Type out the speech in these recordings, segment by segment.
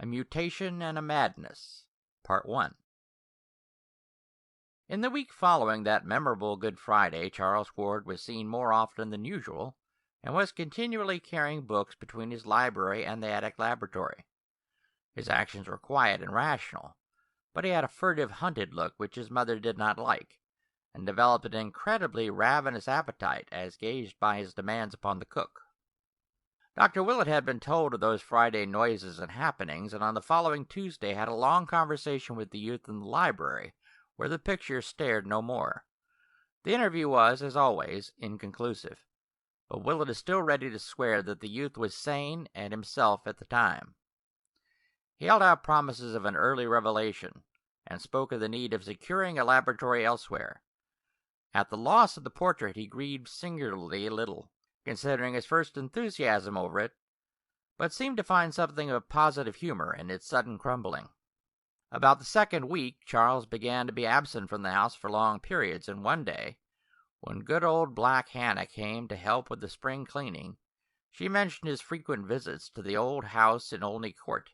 A Mutation and a Madness, Part 1. In the week following that memorable Good Friday, Charles Ward was seen more often than usual, and was continually carrying books between his library and the attic laboratory. His actions were quiet and rational, but he had a furtive, hunted look which his mother did not like, and developed an incredibly ravenous appetite as gauged by his demands upon the cook. Dr. Willett had been told of those Friday noises and happenings, and on the following Tuesday had a long conversation with the youth in the library, where the picture stared no more. The interview was, as always, inconclusive, but Willett is still ready to swear that the youth was sane and himself at the time. He held out promises of an early revelation, and spoke of the need of securing a laboratory elsewhere. At the loss of the portrait he grieved singularly little, considering his first enthusiasm over it, but seemed to find something of positive humor in its sudden crumbling. About the second week, Charles began to be absent from the house for long periods, and one day, when good old Black Hannah came to help with the spring cleaning, she mentioned his frequent visits to the old house in Olney Court,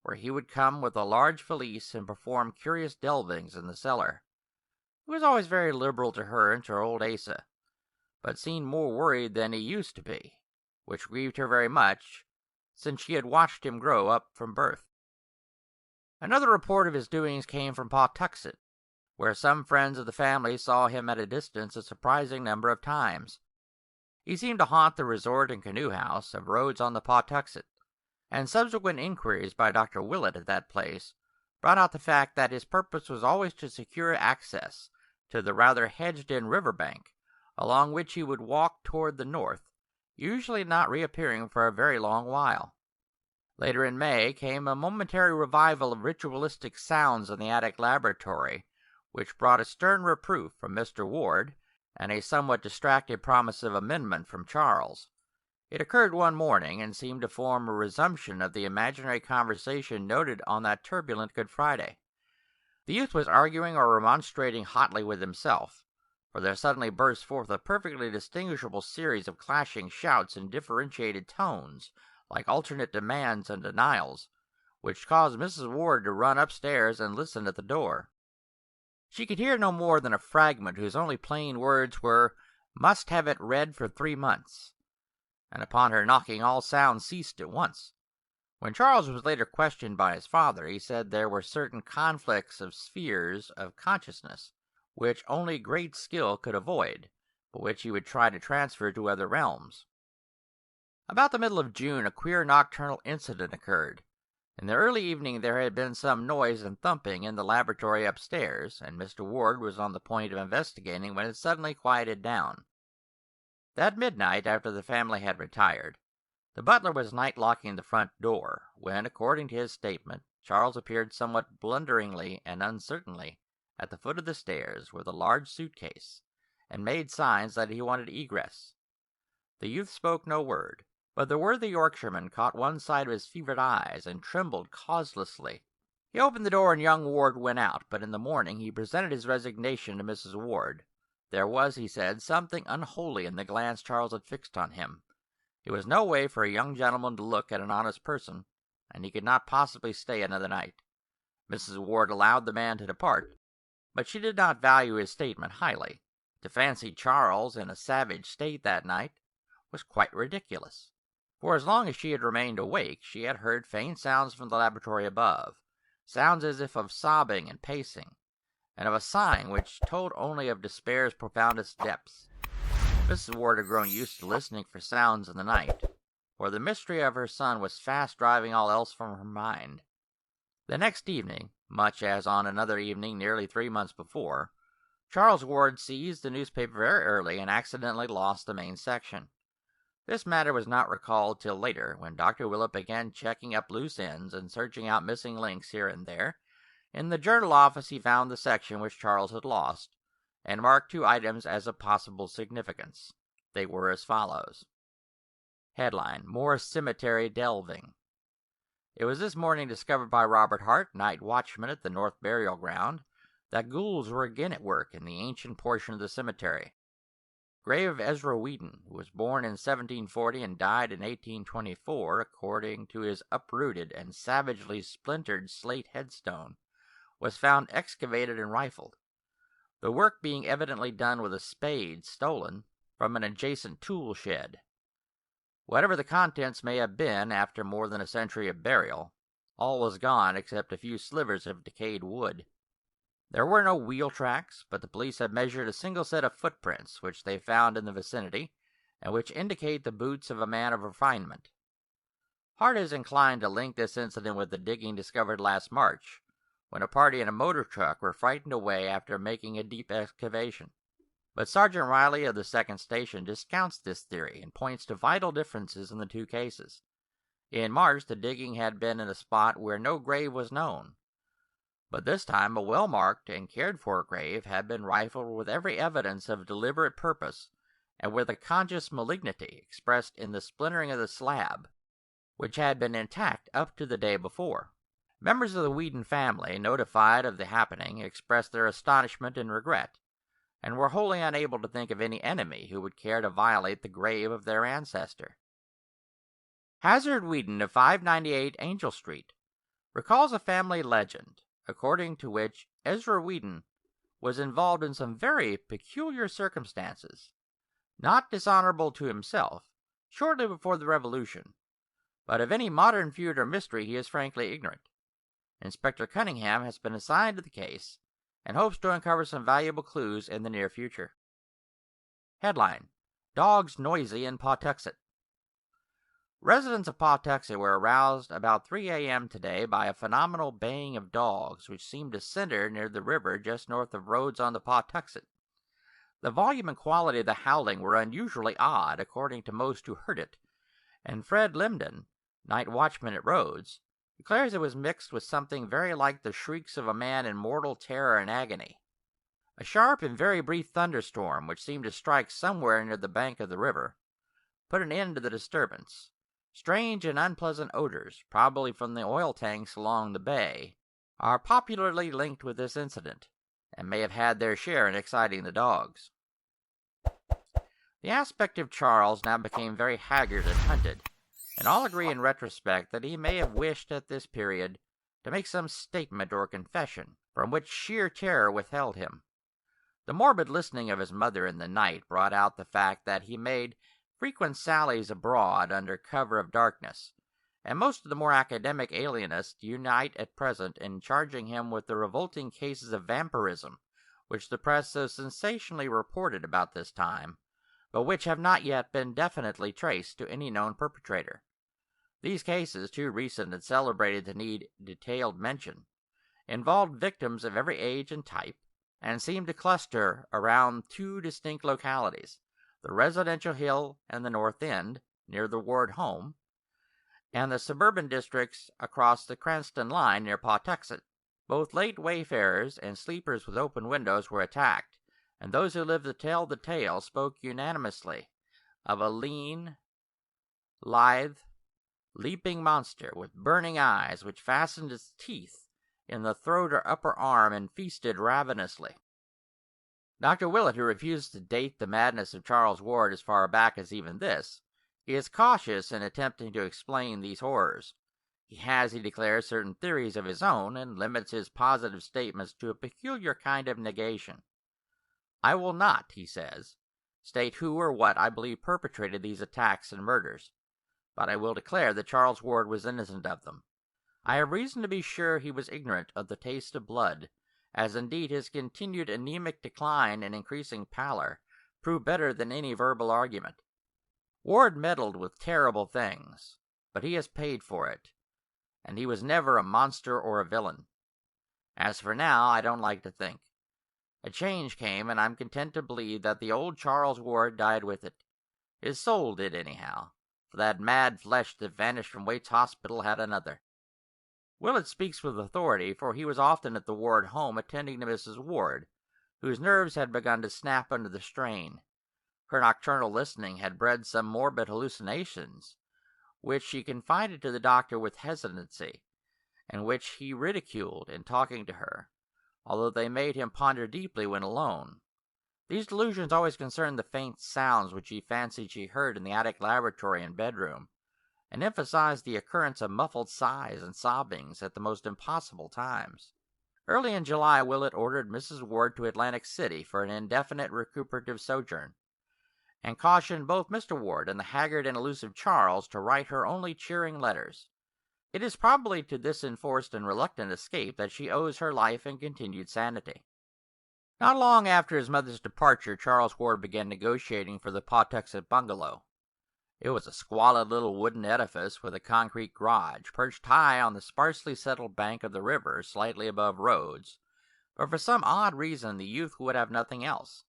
where he would come with a large valise and perform curious delvings in the cellar. He was always very liberal to her and to old Asa, but seemed more worried than he used to be, which grieved her very much, since she had watched him grow up from birth. Another report of his doings came from Pawtuxet, where some friends of the family saw him at a distance a surprising number of times. He seemed to haunt the resort and canoe house of Rhodes on the Pawtuxet, and subsequent inquiries by Dr. Willett at that place brought out the fact that his purpose was always to secure access to the rather hedged-in river bank, along which he would walk toward the north, usually not reappearing for a very long while. Later in May came a momentary revival of ritualistic sounds in the attic laboratory, which brought a stern reproof from Mr. Ward and a somewhat distracted promise of amendment from Charles. It occurred one morning, and seemed to form a resumption of the imaginary conversation noted on that turbulent Good Friday. The youth was arguing or remonstrating hotly with himself, for there suddenly burst forth a perfectly distinguishable series of clashing shouts in differentiated tones, like alternate demands and denials, which caused Mrs. Ward to run upstairs and listen at the door. She could hear no more than a fragment whose only plain words were, "Must have it read for 3 months," and upon her knocking all sound ceased at once. When Charles was later questioned by his father, he said there were certain conflicts of spheres of consciousness which only great skill could avoid, but which he would try to transfer to other realms. About the middle of June a queer nocturnal incident occurred. In the early evening there had been some noise and thumping in the laboratory upstairs, and Mr. Ward was on the point of investigating when it suddenly quieted down. That midnight, after the family had retired, the butler was night-locking the front door, when, according to his statement, Charles appeared somewhat blunderingly and uncertainly at the foot of the stairs with a large suitcase, and made signs that he wanted egress. The youth spoke no word, but the worthy Yorkshireman caught one side of his fevered eyes and trembled causelessly. He opened the door and young Ward went out, but in the morning he presented his resignation to Mrs. Ward. There was, he said, something unholy in the glance Charles had fixed on him. It was no way for a young gentleman to look at an honest person, and he could not possibly stay another night. Mrs. Ward allowed the man to depart, but she did not value his statement highly. To fancy Charles in a savage state that night was quite ridiculous. For as long as she had remained awake, she had heard faint sounds from the laboratory above, sounds as if of sobbing and pacing, and of a sighing which told only of despair's profoundest depths. Mrs. Ward had grown used to listening for sounds in the night, for the mystery of her son was fast driving all else from her mind. The next evening, much as on another evening nearly 3 months before, Charles Ward seized the newspaper very early and accidentally lost the main section. This matter was not recalled till later, when Dr. Willett began checking up loose ends and searching out missing links here and there. In the journal office he found the section which Charles had lost, and marked 2 items as of possible significance. They were as follows. Headline: More Cemetery Delving. It was this morning discovered by Robert Hart, night watchman at the North Burial Ground, that ghouls were again at work in the ancient portion of the cemetery. Grave of Ezra Whedon, who was born in 1740 and died in 1824, according to his uprooted and savagely splintered slate headstone, was found excavated and rifled, the work being evidently done with a spade stolen from an adjacent tool shed. Whatever the contents may have been after more than a century of burial, all was gone except a few slivers of decayed wood. There were no wheel tracks, but the police have measured a single set of footprints which they found in the vicinity, and which indicate the boots of a man of refinement. Hart is inclined to link this incident with the digging discovered last March, when a party in a motor truck were frightened away after making a deep excavation. But Sergeant Riley of the 2nd Station discounts this theory and points to vital differences in the two cases. In March, the digging had been in a spot where no grave was known, but this time a well-marked and cared-for grave had been rifled with every evidence of deliberate purpose, and with a conscious malignity expressed in the splintering of the slab, which had been intact up to the day before. Members of the Whedon family, notified of the happening, expressed their astonishment and regret, and were wholly unable to think of any enemy who would care to violate the grave of their ancestor. Hazard Whedon of 598 Angel Street recalls a family legend, according to which Ezra Whedon was involved in some very peculiar circumstances, not dishonorable to himself, shortly before the Revolution, but of any modern feud or mystery he is frankly ignorant. Inspector Cunningham has been assigned to the case, and hopes to uncover some valuable clues in the near future. Headline: Dogs noisy in Pawtuxet. Residents of Pawtuxet were aroused about 3 a.m. today by a phenomenal baying of dogs which seemed to center near the river just north of Rhodes on the Pawtuxet. The volume and quality of the howling were unusually odd, according to most who heard it, and Fred Limden, night watchman at Rhodes, declares it was mixed with something very like the shrieks of a man in mortal terror and agony. A sharp and very brief thunderstorm, which seemed to strike somewhere near the bank of the river, put an end to the disturbance. Strange and unpleasant odors, probably from the oil tanks along the bay, are popularly linked with this incident, and may have had their share in exciting the dogs. The aspect of Charles now became very haggard and hunted, and all agree in retrospect that he may have wished at this period to make some statement or confession, from which sheer terror withheld him. The morbid listening of his mother in the night brought out the fact that he made frequent sallies abroad under cover of darkness, and most of the more academic alienists unite at present in charging him with the revolting cases of vampirism which the press so sensationally reported about this time, but which have not yet been definitely traced to any known perpetrator. These cases, too recent and celebrated to need detailed mention, involved victims of every age and type, and seemed to cluster around two distinct localities: the residential hill and the North End, near the Ward home, and the suburban districts across the Cranston line near Pawtuxet. Both late wayfarers and sleepers with open windows were attacked, and those who lived to tell the tale spoke unanimously of a lean, lithe, leaping monster with burning eyes which fastened its teeth in the throat or upper arm and feasted ravenously. Dr. Willett, who refuses to date the madness of Charles Ward as far back as even this, is cautious in attempting to explain these horrors. He has, he declares, certain theories of his own, and limits his positive statements to a peculiar kind of negation. I will not, he says, state who or what I believe perpetrated these attacks and murders, but I will declare that Charles Ward was innocent of them. I have reason to be sure he was ignorant of the taste of blood, as indeed his continued anemic decline and increasing pallor prove better than any verbal argument. Ward meddled with terrible things, but he has paid for it, and he was never a monster or a villain. As for now, I don't like to think. A change came, and I'm content to believe that the old Charles Ward died with it. His soul did anyhow, for that mad flesh that vanished from Waite's Hospital had another. Willett speaks with authority, for he was often at the Ward home attending to Mrs. Ward, whose nerves had begun to snap under the strain. Her nocturnal listening had bred some morbid hallucinations, which she confided to the doctor with hesitancy, and which he ridiculed in talking to her, although they made him ponder deeply when alone. These delusions always concerned the faint sounds which she fancied she heard in the attic laboratory and bedroom, and emphasized the occurrence of muffled sighs and sobbings at the most impossible times. Early in July, Willett ordered Mrs. Ward to Atlantic City for an indefinite recuperative sojourn, and cautioned both Mr. Ward and the haggard and elusive Charles to write her only cheering letters. It is probably to this enforced and reluctant escape that she owes her life and continued sanity. Not long after his mother's departure, Charles Ward began negotiating for the Pawtuxet bungalow. It was a squalid little wooden edifice with a concrete garage, perched high on the sparsely settled bank of the river, slightly above Rhodes, but for some odd reason the youth would have nothing else.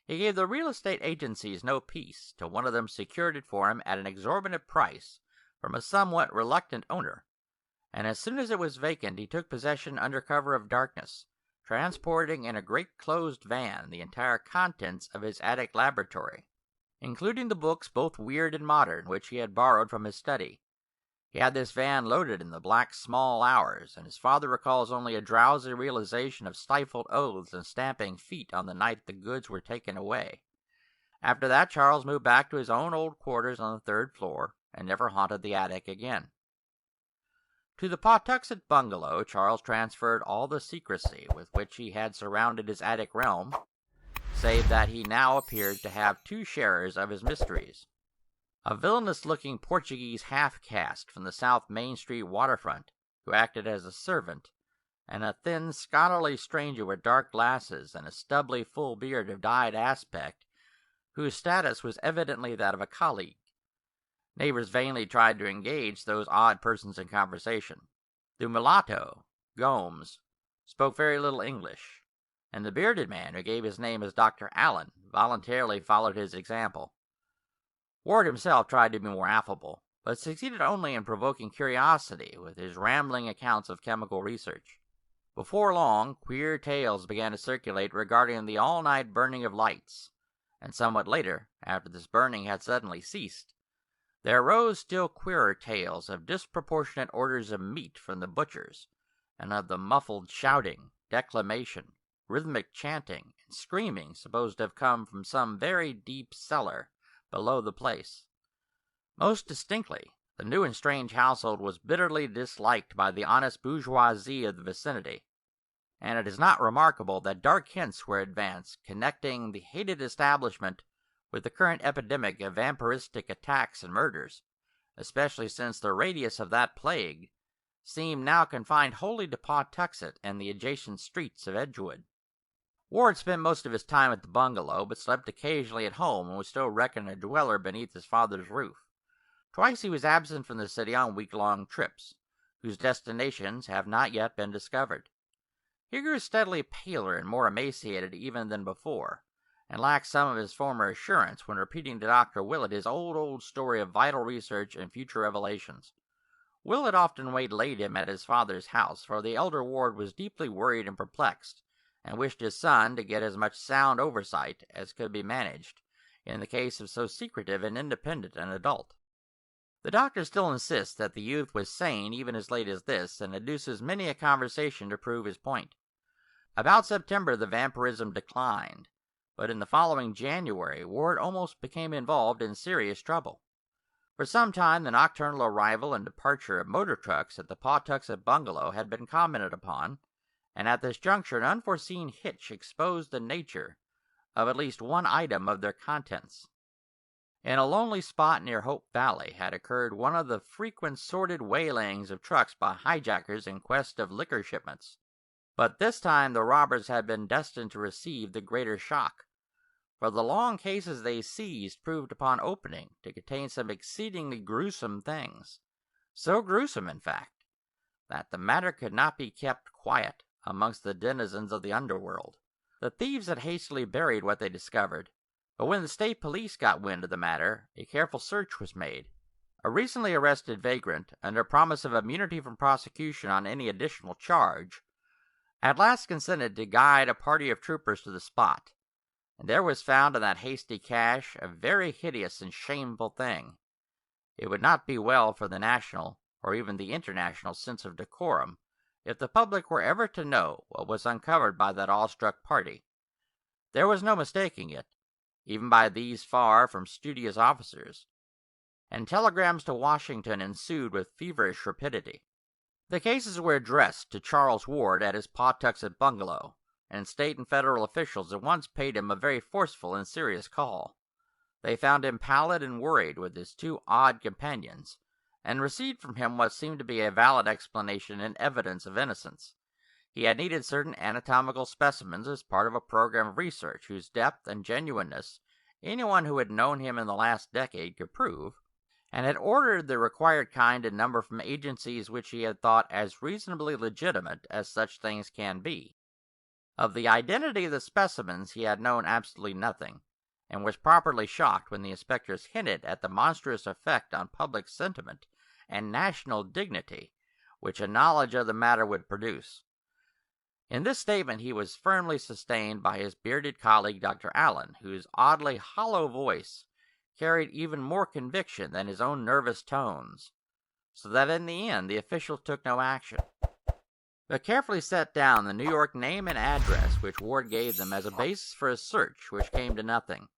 He gave the real estate agencies no peace, till one of them secured it for him at an exorbitant price from a somewhat reluctant owner, and as soon as it was vacant he took possession under cover of darkness, transporting in a great closed van the entire contents of his attic laboratory, including the books, both weird and modern, which he had borrowed from his study. He had this van loaded in the black small hours, and his father recalls only a drowsy realization of stifled oaths and stamping feet on the night the goods were taken away. After that, Charles moved back to his own old quarters on the third floor, and never haunted the attic again. To the Pawtuxet bungalow, Charles transferred all the secrecy with which he had surrounded his attic realm, save that he now appeared to have two sharers of his mysteries. A villainous-looking Portuguese half-caste from the South Main Street waterfront, who acted as a servant, and a thin, scholarly stranger with dark glasses and a stubbly full beard of dyed aspect, whose status was evidently that of a colleague. Neighbors vainly tried to engage those odd persons in conversation. The mulatto, Gomes, spoke very little English, and the bearded man, who gave his name as Dr. Allen, voluntarily followed his example. Ward himself tried to be more affable, but succeeded only in provoking curiosity with his rambling accounts of chemical research. Before long, queer tales began to circulate regarding the all-night burning of lights, and somewhat later, after this burning had suddenly ceased, there arose still queerer tales of disproportionate orders of meat from the butchers, and of the muffled shouting, declamation, rhythmic chanting, and screaming supposed to have come from some very deep cellar below the place. Most distinctly, the new and strange household was bitterly disliked by the honest bourgeoisie of the vicinity, and it is not remarkable that dark hints were advanced connecting the hated establishment with the current epidemic of vampiristic attacks and murders, especially since the radius of that plague seemed now confined wholly to Pawtuxet and the adjacent streets of Edgewood. Ward spent most of his time at the bungalow, but slept occasionally at home and was still reckoned a dweller beneath his father's roof. Twice he was absent from the city on week-long trips, whose destinations have not yet been discovered. He grew steadily paler and more emaciated even than before, and lacked some of his former assurance when repeating to Dr. Willett his old story of vital research and future revelations. Willett often waylaid him at his father's house, for the elder Ward was deeply worried and perplexed, and wished his son to get as much sound oversight as could be managed in the case of so secretive and independent an adult. The doctor still insists that the youth was sane even as late as this, and adduces many a conversation to prove his point. About September the vampirism declined, but in the following January Ward almost became involved in serious trouble. For some time the nocturnal arrival and departure of motor trucks at the Pawtuxet bungalow had been commented upon, and at this juncture an unforeseen hitch exposed the nature of at least one item of their contents. In a lonely spot near Hope Valley had occurred one of the frequent sordid waylayings of trucks by hijackers in quest of liquor shipments. But this time the robbers had been destined to receive the greater shock, for the long cases they seized proved upon opening to contain some exceedingly gruesome things. So gruesome, in fact, that the matter could not be kept quiet amongst the denizens of the underworld. The thieves had hastily buried what they discovered, but when the state police got wind of the matter, a careful search was made. A recently arrested vagrant, under promise of immunity from prosecution on any additional charge, at last consented to guide a party of troopers to the spot, and there was found in that hasty cache a very hideous and shameful thing. It would not be well for the national, or even the international, sense of decorum if the public were ever to know what was uncovered by that awestruck party. There was no mistaking it, even by these far from studious officers, and telegrams to Washington ensued with feverish rapidity. The cases were addressed to Charles Ward at his Pawtuxet bungalow, and state and federal officials at once paid him a very forceful and serious call. They found him pallid and worried with his two odd companions, and received from him what seemed to be a valid explanation and evidence of innocence. He had needed certain anatomical specimens as part of a program of research whose depth and genuineness anyone who had known him in the last decade could prove, and had ordered the required kind and number from agencies which he had thought as reasonably legitimate as such things can be. Of the identity of the specimens he had known absolutely nothing, and was properly shocked when the inspectors hinted at the monstrous effect on public sentiment and national dignity which a knowledge of the matter would produce. In this statement he was firmly sustained by his bearded colleague Dr. Allen, whose oddly hollow voice carried even more conviction than his own nervous tones, so that in the end the officials took no action, but carefully set down the New York name and address which Ward gave them as a basis for a search which came to nothing.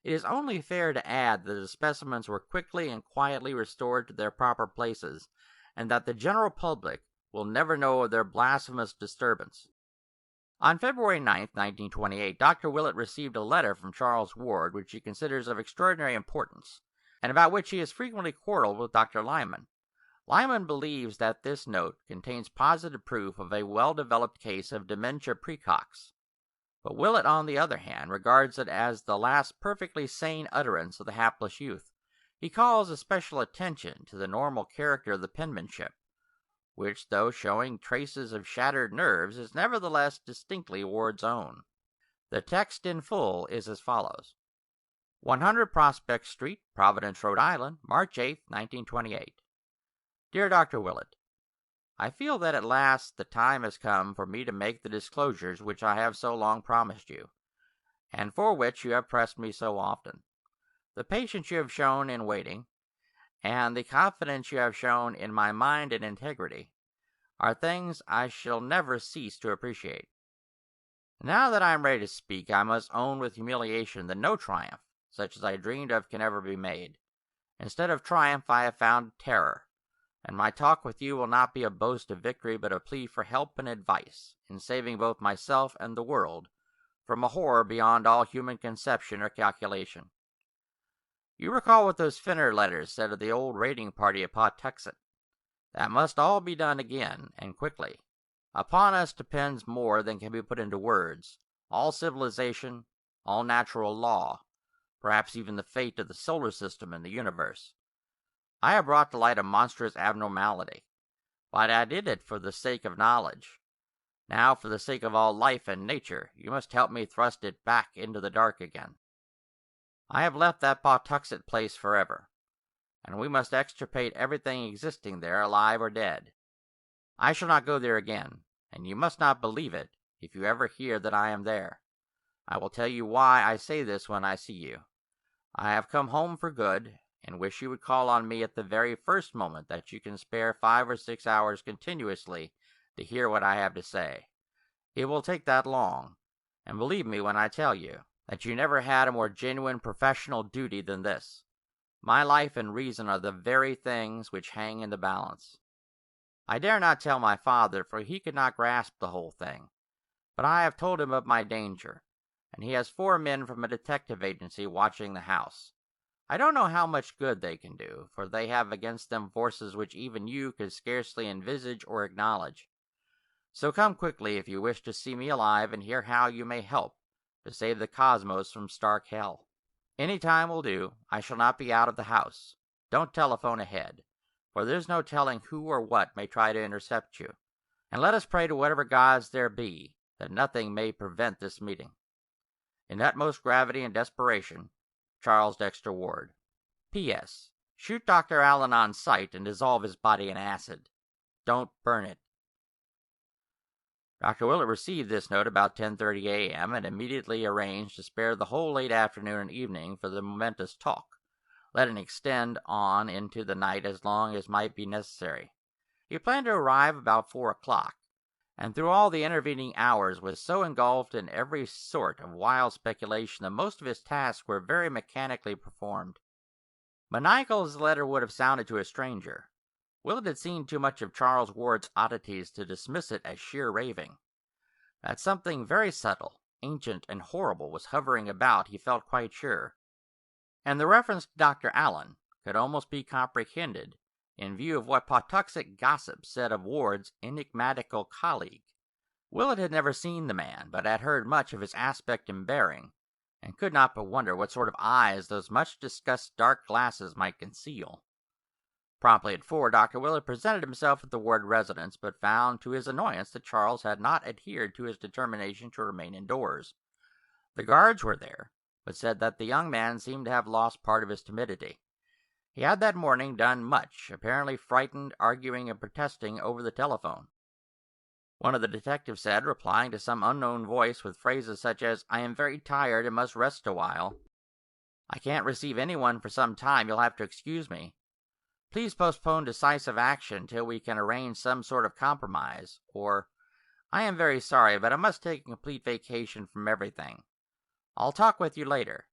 It is only fair to add that the specimens were quickly and quietly restored to their proper places, and that the general public will never know of their blasphemous disturbance. On February 9, 1928, Dr. Willett received a letter from Charles Ward which he considers of extraordinary importance, and about which he has frequently quarreled with Dr. Lyman. Lyman believes that this note contains positive proof of a well-developed case of dementia praecox, but Willett, on the other hand, regards it as the last perfectly sane utterance of the hapless youth. He calls especial attention to the normal character of the penmanship, which, though showing traces of shattered nerves, is nevertheless distinctly Ward's own. The text in full is as follows: 100 Prospect Street, Providence, Rhode Island, March 8, 1928. Dear Dr. Willett, I feel that at last the time has come for me to make the disclosures which I have so long promised you, and for which you have pressed me so often. The patience you have shown in waiting, and the confidence you have shown in my mind and integrity, are things I shall never cease to appreciate. Now that I am ready to speak, I must own with humiliation that no triumph, such as I dreamed of, can ever be made. Instead of triumph, I have found terror, and my talk with you will not be a boast of victory, but a plea for help and advice in saving both myself and the world from a horror beyond all human conception or calculation. You recall what those Finner letters said of the old raiding party at Pawtuxet. That must all be done again, and quickly. Upon us depends more than can be put into words, all civilization, all natural law, perhaps even the fate of the solar system and the universe. I have brought to light a monstrous abnormality, but I did it for the sake of knowledge. Now, for the sake of all life and nature, you must help me thrust it back into the dark again. I have left that Pawtuxet place forever, and we must extirpate everything existing there, alive or dead. I shall not go there again, and you must not believe it if you ever hear that I am there. I will tell you why I say this when I see you. I have come home for good, and wish you would call on me at the very first moment that you can spare 5 or 6 hours continuously to hear what I have to say. It will take that long, and believe me when I tell you that you never had a more genuine professional duty than this. My life and reason are the very things which hang in the balance. I dare not tell my father, for he could not grasp the whole thing, but I have told him of my danger, and he has 4 men from a detective agency watching the house. I don't know how much good they can do, for they have against them forces which even you could scarcely envisage or acknowledge. So come quickly if you wish to see me alive and hear how you may help to save the cosmos from stark hell. Any time will do. I shall not be out of the house. Don't telephone ahead, for there's no telling who or what may try to intercept you. And let us pray to whatever gods there be that nothing may prevent this meeting. In utmost gravity and desperation, Charles Dexter Ward. P.S. Shoot Dr. Allen on sight and dissolve his body in acid. Don't burn it. Dr. Willett received this note about 10:30 a.m. and immediately arranged to spare the whole late afternoon and evening for the momentous talk, letting it extend on into the night as long as might be necessary. He planned to arrive about 4 o'clock, and through all the intervening hours was so engulfed in every sort of wild speculation that most of his tasks were very mechanically performed. Maniacal as the letter would have sounded to a stranger, Willett had seen too much of Charles Ward's oddities to dismiss it as sheer raving. That something very subtle, ancient, and horrible was hovering about he felt quite sure, and the reference to Dr. Allen could almost be comprehended in view of what Pawtuxet gossip said of Ward's enigmatical colleague. Willett had never seen the man, but had heard much of his aspect and bearing, and could not but wonder what sort of eyes those much-discussed dark glasses might conceal. Promptly at 4, Dr. Willett presented himself at the Ward residence, but found to his annoyance that Charles had not adhered to his determination to remain indoors. The guards were there, but said that the young man seemed to have lost part of his timidity. He had that morning done much, apparently frightened, arguing, and protesting over the telephone. One of the detectives said, replying to some unknown voice with phrases such as, "I am very tired and must rest a while," "I can't receive anyone for some time, you'll have to excuse me," "Please postpone decisive action till we can arrange some sort of compromise," or, "I am very sorry, but I must take a complete vacation from everything. I'll talk with you later."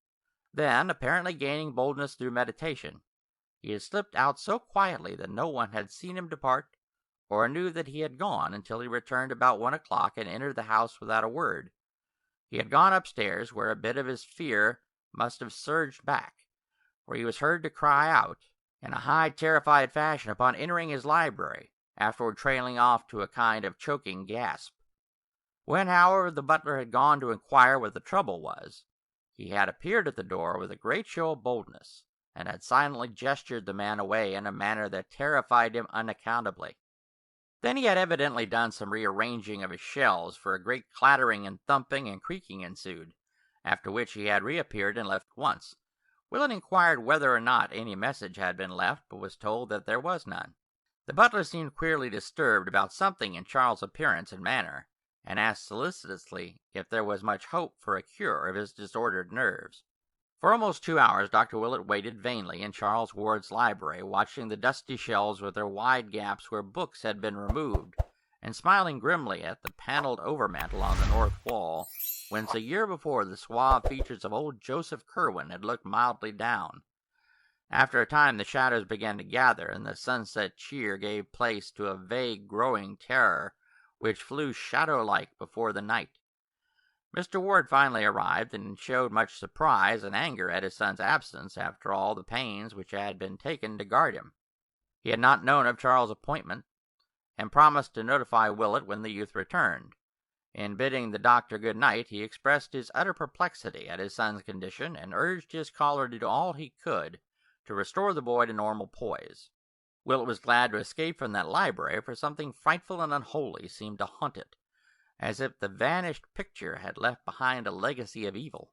Then, apparently gaining boldness through meditation, he had slipped out so quietly that no one had seen him depart, or knew that he had gone, until he returned about 1 o'clock and entered the house without a word. He had gone upstairs, where a bit of his fear must have surged back, for he was heard to cry out in a high, terrified fashion upon entering his library, afterward trailing off to a kind of choking gasp. When, however, the butler had gone to inquire what the trouble was, he had appeared at the door with a great show of boldness, and had silently gestured the man away in a manner that terrified him unaccountably. Then he had evidently done some rearranging of his shelves, for a great clattering and thumping and creaking ensued, after which he had reappeared and left at once. Willett inquired whether or not any message had been left, but was told that there was none. The butler seemed queerly disturbed about something in Charles' appearance and manner, and asked solicitously if there was much hope for a cure of his disordered nerves. For almost 2 hours Dr. Willett waited vainly in Charles Ward's library, watching the dusty shelves with their wide gaps where books had been removed, and smiling grimly at the paneled overmantel on the north wall, whence a year before the suave features of old Joseph Curwen had looked mildly down. After a time the shadows began to gather, and the sunset cheer gave place to a vague growing terror, which flew shadow-like before the night. Mr. Ward finally arrived, and showed much surprise and anger at his son's absence, after all the pains which had been taken to guard him. He had not known of Charles' appointment, and promised to notify Willett when the youth returned. In bidding the doctor good night, he expressed his utter perplexity at his son's condition, and urged his caller to do all he could to restore the boy to normal poise. Willett was glad to escape from that library, for something frightful and unholy seemed to haunt it, as if the vanished picture had left behind a legacy of evil.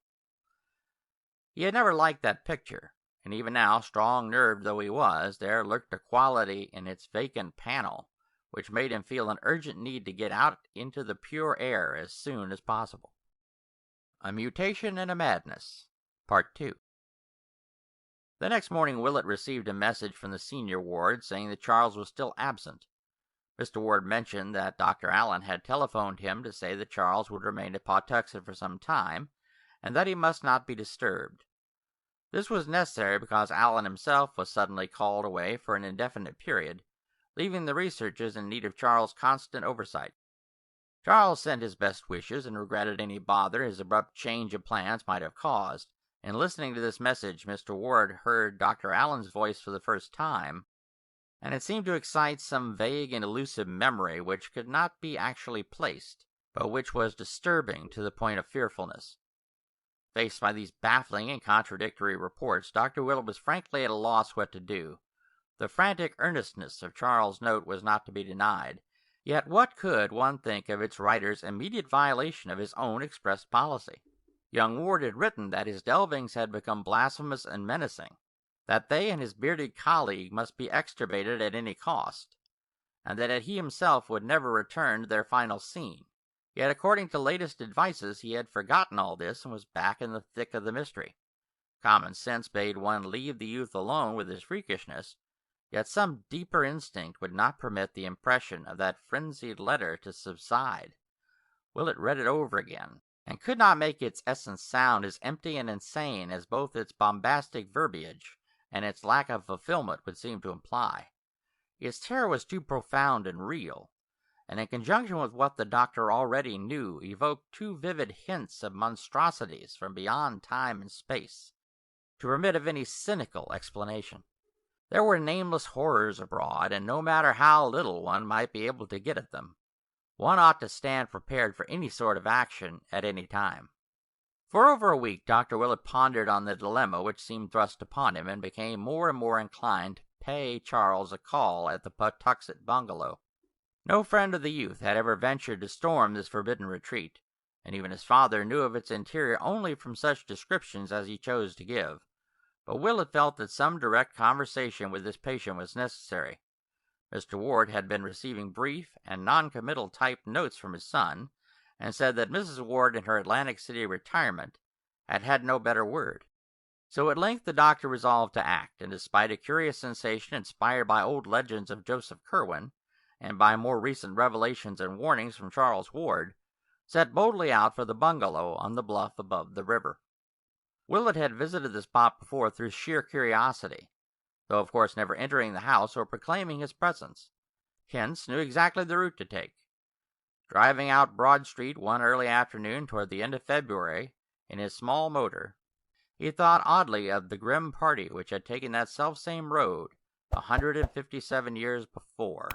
He had never liked that picture, and even now, strong-nerved though he was, there lurked a quality in its vacant panel which made him feel an urgent need to get out into the pure air as soon as possible. A Mutation and a Madness, Part 2. The next morning Willett received a message from the senior ward saying that Charles was still absent. Mr. Ward mentioned that Dr. Allen had telephoned him to say that Charles would remain at Pawtuxet for some time, and that he must not be disturbed. This was necessary because Allen himself was suddenly called away for an indefinite period, leaving the researches in need of Charles' constant oversight. Charles sent his best wishes, and regretted any bother his abrupt change of plans might have caused. In listening to this message, Mr. Ward heard Dr. Allen's voice for the first time, and it seemed to excite some vague and elusive memory which could not be actually placed, but which was disturbing to the point of fearfulness. Faced by these baffling and contradictory reports, Dr. Willett was frankly at a loss what to do. The frantic earnestness of Charles' note was not to be denied, yet what could one think of its writer's immediate violation of his own expressed policy? Young Ward had written that his delvings had become blasphemous and menacing, that they and his bearded colleague must be extirpated at any cost, and that he himself would never return to their final scene. Yet, according to latest advices, he had forgotten all this and was back in the thick of the mystery. Common sense bade one leave the youth alone with his freakishness, Yet some deeper instinct would not permit the impression of that frenzied letter to subside. Willett read it over again, and could not make its essence sound as empty and insane as both its bombastic verbiage and its lack of fulfillment would seem to imply. Its terror was too profound and real, and in conjunction with what the doctor already knew, evoked too vivid hints of monstrosities from beyond time and space, to permit of any cynical explanation. There were nameless horrors abroad, and no matter how little one might be able to get at them, one ought to stand prepared for any sort of action at any time. For over a week Dr. Willett pondered on the dilemma which seemed thrust upon him, and became more and more inclined to pay Charles a call at the Pawtuxet bungalow. No friend of the youth had ever ventured to storm this forbidden retreat, and even his father knew of its interior only from such descriptions as he chose to give. But Willett felt that some direct conversation with his patient was necessary. Mr. Ward had been receiving brief and non-committal typed notes from his son, and said that Mrs. Ward in her Atlantic City retirement had had no better word. So at length the doctor resolved to act, and despite a curious sensation inspired by old legends of Joseph Curwen, and by more recent revelations and warnings from Charles Ward, set boldly out for the bungalow on the bluff above the river. Willett had visited the spot before through sheer curiosity, though of course never entering the house or proclaiming his presence. Hence knew exactly the route to take. Driving out Broad Street one early afternoon toward the end of February in his small motor, he thought oddly of the grim party which had taken that selfsame road 157 years before,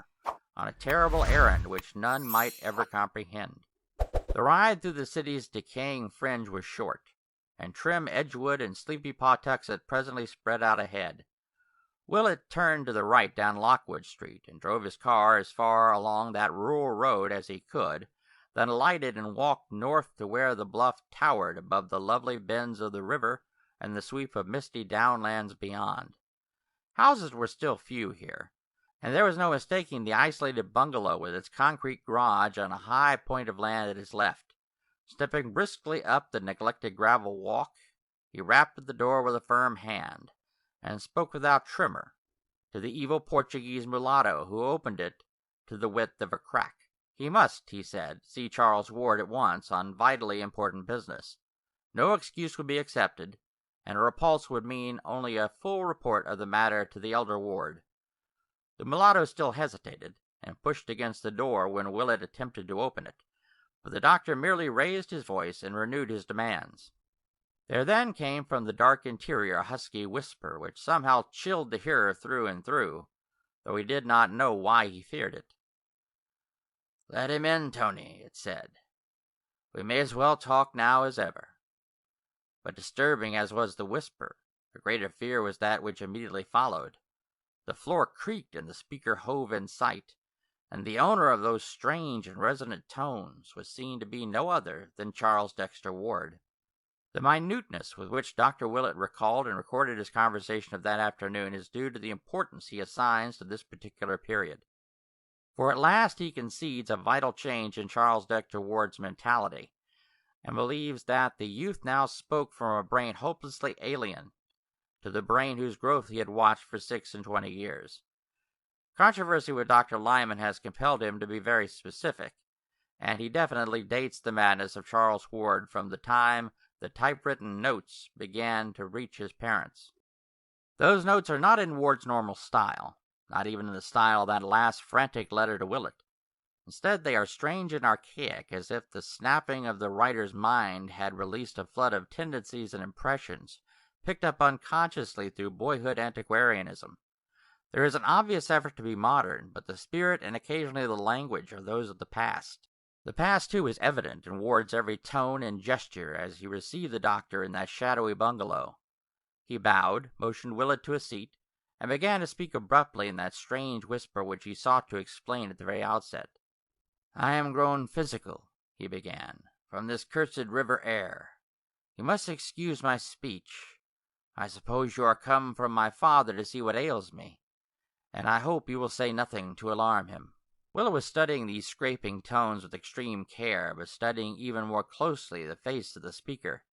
on a terrible errand which none might ever comprehend. The ride through the city's decaying fringe was short, and trim Edgewood and sleepy Pawtuxet presently spread out ahead. Willett turned to the right down Lockwood Street, and drove his car as far along that rural road as he could, then alighted and walked north to where the bluff towered above the lovely bends of the river and the sweep of misty downlands beyond. Houses were still few here, and there was no mistaking the isolated bungalow with its concrete garage on a high point of land at his left. Stepping briskly up the neglected gravel walk, he rapped at the door with a firm hand, and spoke without tremor to the evil Portuguese mulatto who opened it to the width of a crack. He must, he said, see Charles Ward at once on vitally important business. No excuse would be accepted, and a repulse would mean only a full report of the matter to the elder Ward. The mulatto still hesitated, and pushed against the door when Willett attempted to open it, but the doctor merely raised his voice and renewed his demands. There then came from the dark interior a husky whisper which somehow chilled the hearer through and through, though he did not know why he feared it. "Let him in, Tony," it said. "We may as well talk now as ever." But disturbing as was the whisper, the greater fear was that which immediately followed. The floor creaked and the speaker hove in sight, and the owner of those strange and resonant tones was seen to be no other than Charles Dexter Ward. The minuteness with which Dr. Willett recalled and recorded his conversation of that afternoon is due to the importance he assigns to this particular period. For at last he concedes a vital change in Charles Dexter Ward's mentality, and believes that the youth now spoke from a brain hopelessly alien to the brain whose growth he had watched for 26 years. Controversy with Dr. Lyman has compelled him to be very specific, and he definitely dates the madness of Charles Ward from the time the typewritten notes began to reach his parents. Those notes are not in Ward's normal style, not even in the style of that last frantic letter to Willett. Instead, they are strange and archaic, as if the snapping of the writer's mind had released a flood of tendencies and impressions picked up unconsciously through boyhood antiquarianism. There is an obvious effort to be modern, but the spirit and occasionally the language are those of the past. The past, too, is evident in Ward's every tone and gesture as he received the doctor in that shadowy bungalow. He bowed, motioned Willett to a seat, and began to speak abruptly in that strange whisper which he sought to explain at the very outset. "I am grown physical," he began, "from this cursed river air. You must excuse my speech. I suppose you are come from my father to see what ails me, and I hope you will say nothing to alarm him." Willett was studying these scraping tones with extreme care, but studying even more closely the face of the speaker.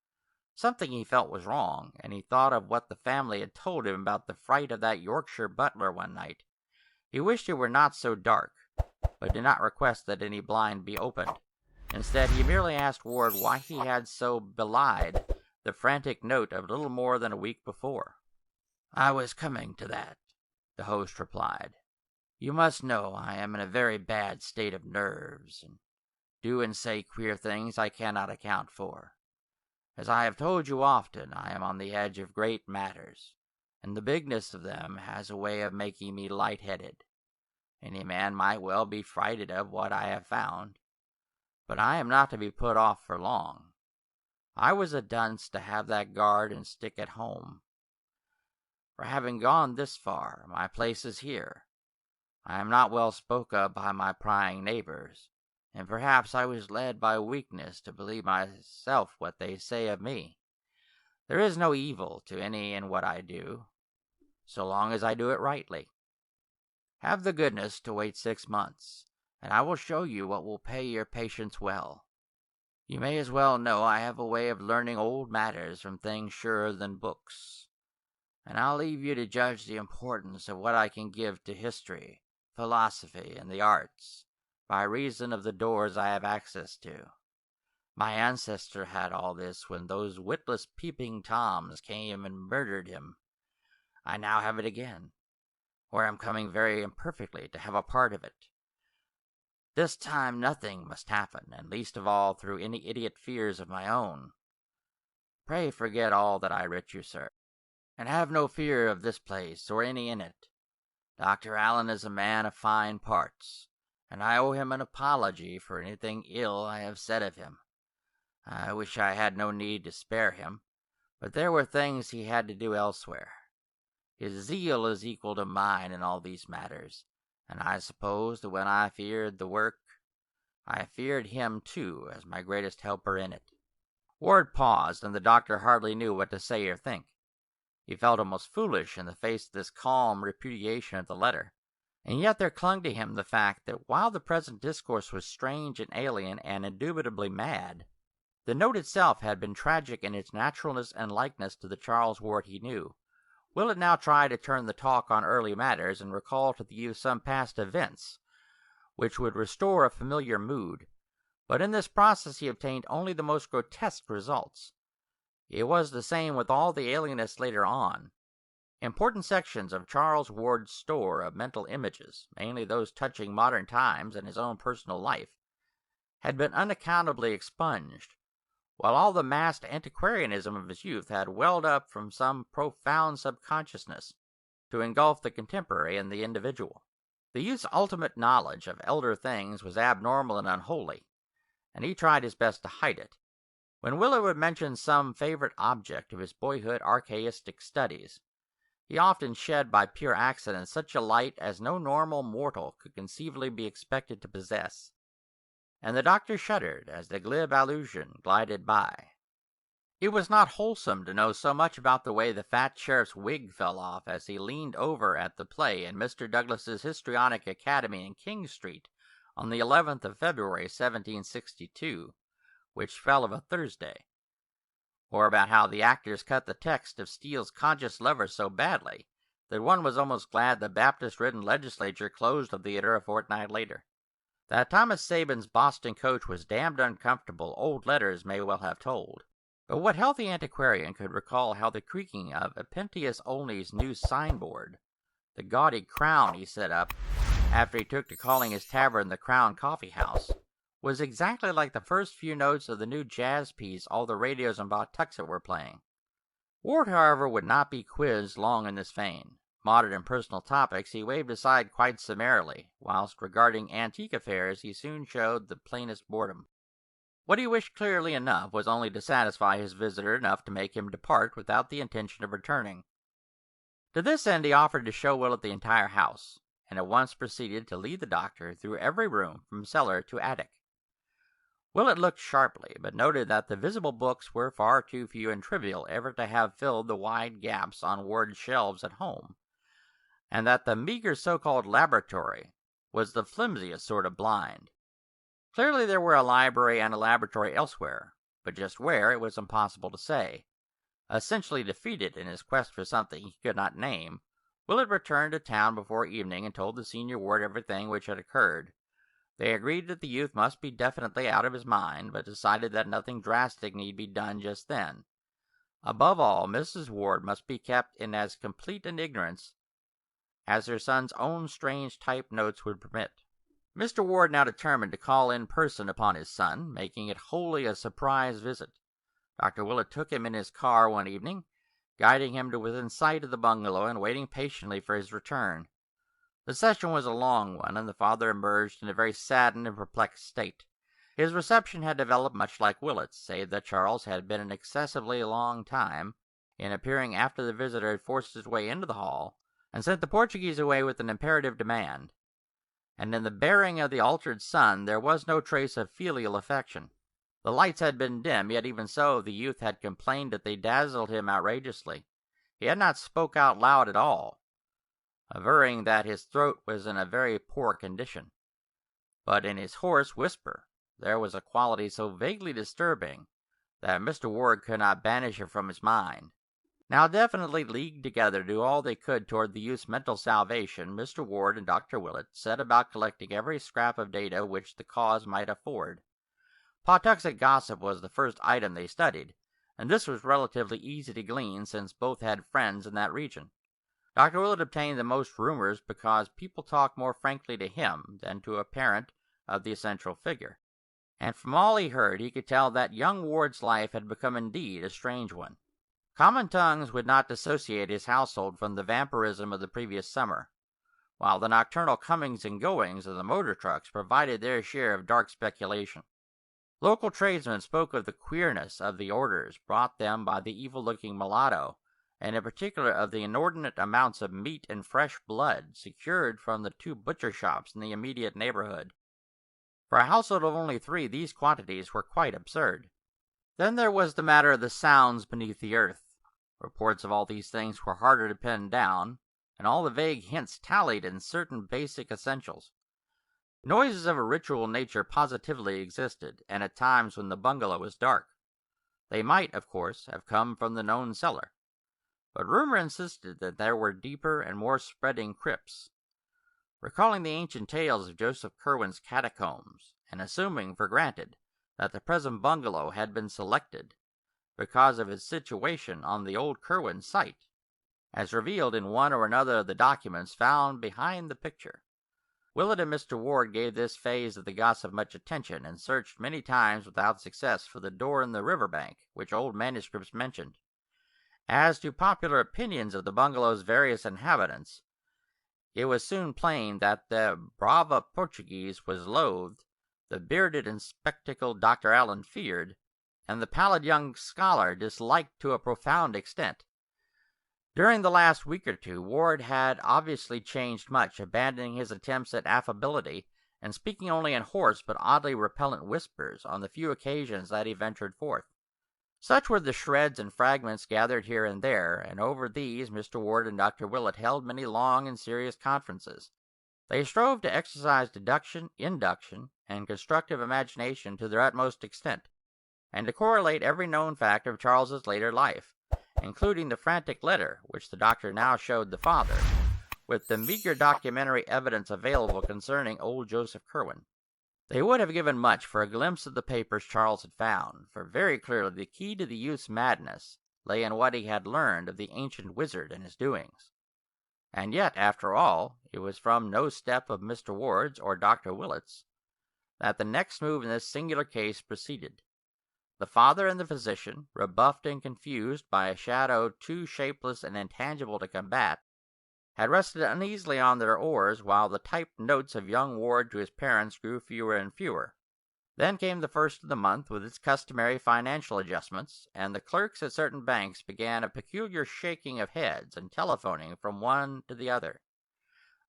Something he felt was wrong, and he thought of what the family had told him about the fright of that Yorkshire butler one night. He wished it were not so dark, but did not request that any blind be opened. Instead, he merely asked Ward why he had so belied the frantic note of little more than a week before. "I was coming to that," the host replied. "You must know I am in a very bad state of nerves, and do and say queer things I cannot account for. As I have told you often, I am on the edge of great matters, and the bigness of them has a way of making me light-headed. Any man might well be frighted of what I have found, but I am not to be put off for long. I was a dunce to have that guard and stick at home. For having gone this far, my place is here. I am not well spoke of by my prying neighbors, and perhaps I was led by weakness to believe myself what they say of me. There is no evil to any in what I do, so long as I do it rightly. Have the goodness to wait 6 months, and I will show you what will pay your patience well. You may as well know I have a way of learning old matters from things surer than books, and I'll leave you to judge the importance of what I can give to history, philosophy, and the arts, by reason of the doors I have access to. My ancestor had all this when those witless peeping Toms came and murdered him. I now have it again, or am coming very imperfectly to have a part of it. This time nothing must happen, and least of all through any idiot fears of my own. Pray forget all that I writ you, sir, and have no fear of this place or any in it. Dr. Allen is a man of fine parts, and I owe him an apology for anything ill I have said of him. I wish I had no need to spare him, but there were things he had to do elsewhere. His zeal is equal to mine in all these matters, and I suppose that when I feared the work, I feared him too as my greatest helper in it." Ward paused, and the doctor hardly knew what to say or think. He felt almost foolish in the face of this calm repudiation of the letter, and yet there clung to him the fact that while the present discourse was strange and alien and indubitably mad, the note itself had been tragic in its naturalness and likeness to the Charles Ward he knew. Willett now tried to turn the talk on early matters and recall to the youth some past events which would restore a familiar mood, but in this process he obtained only the most grotesque results. It was the same with all the alienists later on. Important sections of Charles Ward's store of mental images, mainly those touching modern times and his own personal life, had been unaccountably expunged, while all the massed antiquarianism of his youth had welled up from some profound subconsciousness to engulf the contemporary and the individual. The youth's ultimate knowledge of elder things was abnormal and unholy, and he tried his best to hide it. When Willett would mention some favorite object of his boyhood archaistic studies, he often shed by pure accident such a light as no normal mortal could conceivably be expected to possess, and the doctor shuddered as the glib allusion glided by. It was not wholesome to know so much about the way the fat sheriff's wig fell off as he leaned over at the play in Mr. Douglas's Histrionic Academy in King Street on the 11th of February, 1762, which fell of a Thursday, or about how the actors cut the text of Steele's Conscious Lover so badly that one was almost glad the Baptist-ridden legislature closed the theater a fortnight later. That Thomas Sabin's Boston coach was damned uncomfortable, old letters may well have told. But what healthy antiquarian could recall how the creaking of Apentius Olney's new signboard, the gaudy Crown he set up after he took to calling his tavern the Crown Coffee House, was exactly like the first few notes of the new jazz piece all the radios in Pawtuxet were playing. Ward, however, would not be quizzed long in this vein. Modern and personal topics he waved aside quite summarily, whilst regarding antique affairs he soon showed the plainest boredom. What he wished clearly enough was only to satisfy his visitor enough to make him depart without the intention of returning. To this end he offered to show Willett the entire house, and at once proceeded to lead the doctor through every room from cellar to attic. Willett looked sharply, but noted that the visible books were far too few and trivial ever to have filled the wide gaps on Ward's shelves at home, and that the meager so-called laboratory was the flimsiest sort of blind. Clearly there were a library and a laboratory elsewhere, but just where it was impossible to say. Essentially defeated in his quest for something he could not name, Willett returned to town before evening and told the senior ward everything which had occurred. They agreed that the youth must be definitely out of his mind, but decided that nothing drastic need be done just then. Above all, Mrs. Ward must be kept in as complete an ignorance as her son's own strange typed notes would permit. Mr. Ward now determined to call in person upon his son, making it wholly a surprise visit. Dr. Willett took him in his car one evening, guiding him to within sight of the bungalow and waiting patiently for his return. The session was a long one, and the father emerged in a very saddened and perplexed state. His reception had developed much like Willett's, save that Charles had been an excessively long time in appearing after the visitor had forced his way into the hall and sent the Portuguese away with an imperative demand. And in the bearing of the altered son there was no trace of filial affection. The lights had been dim, yet even so the youth had complained that they dazzled him outrageously. He had not spoke out loud at all, averring that his throat was in a very poor condition. But in his hoarse whisper there was a quality so vaguely disturbing that Mr. Ward could not banish it from his mind. Now definitely leagued together to do all they could toward the youth's mental salvation, Mr. Ward and Dr. Willett set about collecting every scrap of data which the cause might afford. Pawtuxet gossip was the first item they studied, and this was relatively easy to glean since both had friends in that region. Dr. Willett obtained the most rumors because people talked more frankly to him than to a parent of the essential figure, and from all he heard he could tell that young Ward's life had become indeed a strange one. Common tongues would not dissociate his household from the vampirism of the previous summer, while the nocturnal comings and goings of the motor trucks provided their share of dark speculation. Local tradesmen spoke of the queerness of the orders brought them by the evil-looking mulatto, and in particular of the inordinate amounts of meat and fresh blood secured from the 2 butcher shops in the immediate neighborhood. For a household of only 3, these quantities were quite absurd. Then there was the matter of the sounds beneath the earth. Reports of all these things were harder to pin down, and all the vague hints tallied in certain basic essentials. Noises of a ritual nature positively existed, and at times when the bungalow was dark. They might, of course, have come from the known cellar, but rumor insisted that there were deeper and more spreading crypts. Recalling the ancient tales of Joseph Curwen's catacombs, and assuming for granted that the present bungalow had been selected because of its situation on the old Curwen site, as revealed in one or another of the documents found behind the picture, Willett and Mr. Ward gave this phase of the gossip much attention, and searched many times without success for the door in the river bank which old manuscripts mentioned. As to popular opinions of the bungalow's various inhabitants, it was soon plain that the brava Portuguese was loathed, the bearded and spectacled Dr. Allen feared, and the pallid young scholar disliked to a profound extent. During the last week or 2, Ward had obviously changed much, abandoning his attempts at affability, and speaking only in hoarse but oddly repellent whispers on the few occasions that he ventured forth. Such were the shreds and fragments gathered here and there, and over these Mr. Ward and Dr. Willett held many long and serious conferences. They strove to exercise deduction, induction, and constructive imagination to their utmost extent, and to correlate every known fact of Charles's later life, including the frantic letter which the doctor now showed the father, with the meager documentary evidence available concerning old Joseph Curwen. They would have given much for a glimpse of the papers Charles had found, for very clearly the key to the youth's madness lay in what he had learned of the ancient wizard and his doings. And yet, after all, it was from no step of Mr. Ward's or Dr. Willett's that the next move in this singular case proceeded. The father and the physician, rebuffed and confused by a shadow too shapeless and intangible to combat, had rested uneasily on their oars while the typed notes of young Ward to his parents grew fewer and fewer. Then came the first of the month with its customary financial adjustments, and the clerks at certain banks began a peculiar shaking of heads and telephoning from one to the other.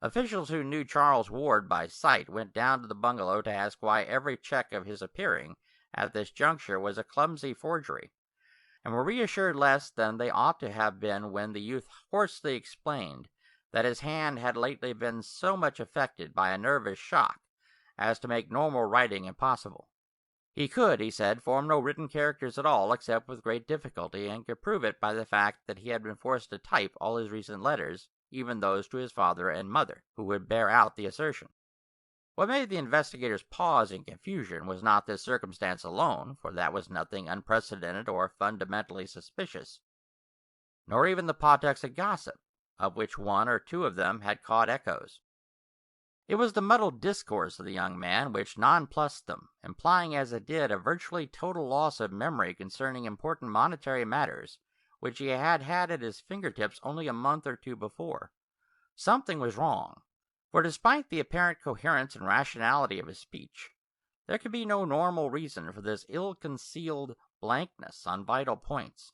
Officials who knew Charles Ward by sight went down to the bungalow to ask why every check of his appearing at this juncture was a clumsy forgery, and were reassured less than they ought to have been when the youth hoarsely explained that his hand had lately been so much affected by a nervous shock as to make normal writing impossible. He could, he said, form no written characters at all except with great difficulty, and could prove it by the fact that he had been forced to type all his recent letters, even those to his father and mother, who would bear out the assertion. What made the investigators pause in confusion was not this circumstance alone, for that was nothing unprecedented or fundamentally suspicious, nor even the pottex of gossip, of which one or two of them had caught echoes. It was the muddled discourse of the young man which nonplussed them, implying as it did a virtually total loss of memory concerning important monetary matters which he had had at his fingertips only a month or two before. Something was wrong, for despite the apparent coherence and rationality of his speech, there could be no normal reason for this ill-concealed blankness on vital points.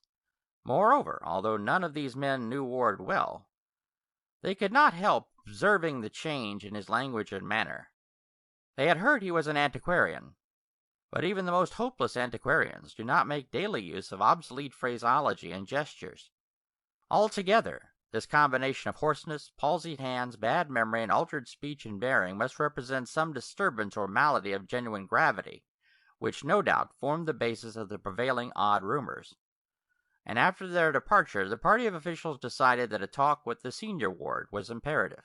Moreover, although none of these men knew Ward well, they could not help observing the change in his language and manner. They had heard he was an antiquarian, but even the most hopeless antiquarians do not make daily use of obsolete phraseology and gestures. Altogether, this combination of hoarseness, palsied hands, bad memory, and altered speech and bearing must represent some disturbance or malady of genuine gravity, which no doubt formed the basis of the prevailing odd rumors. And after their departure, the party of officials decided that a talk with the senior Ward was imperative.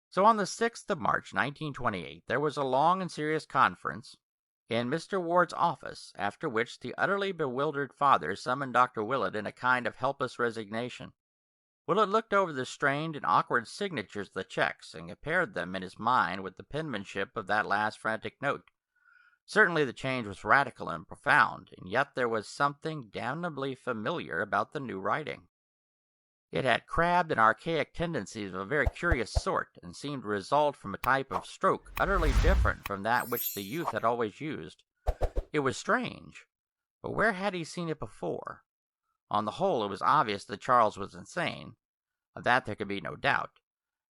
So on the 6th of March, 1928, there was a long and serious conference in Mr. Ward's office, after which the utterly bewildered father summoned Dr. Willett in a kind of helpless resignation. Willett looked over the strained and awkward signatures of the checks and compared them in his mind with the penmanship of that last frantic note. Certainly the change was radical and profound, and yet there was something damnably familiar about the new writing. It had crabbed and archaic tendencies of a very curious sort, and seemed to result from a type of stroke utterly different from that which the youth had always used. It was strange, but where had he seen it before? On the whole, it was obvious that Charles was insane. Of that there could be no doubt,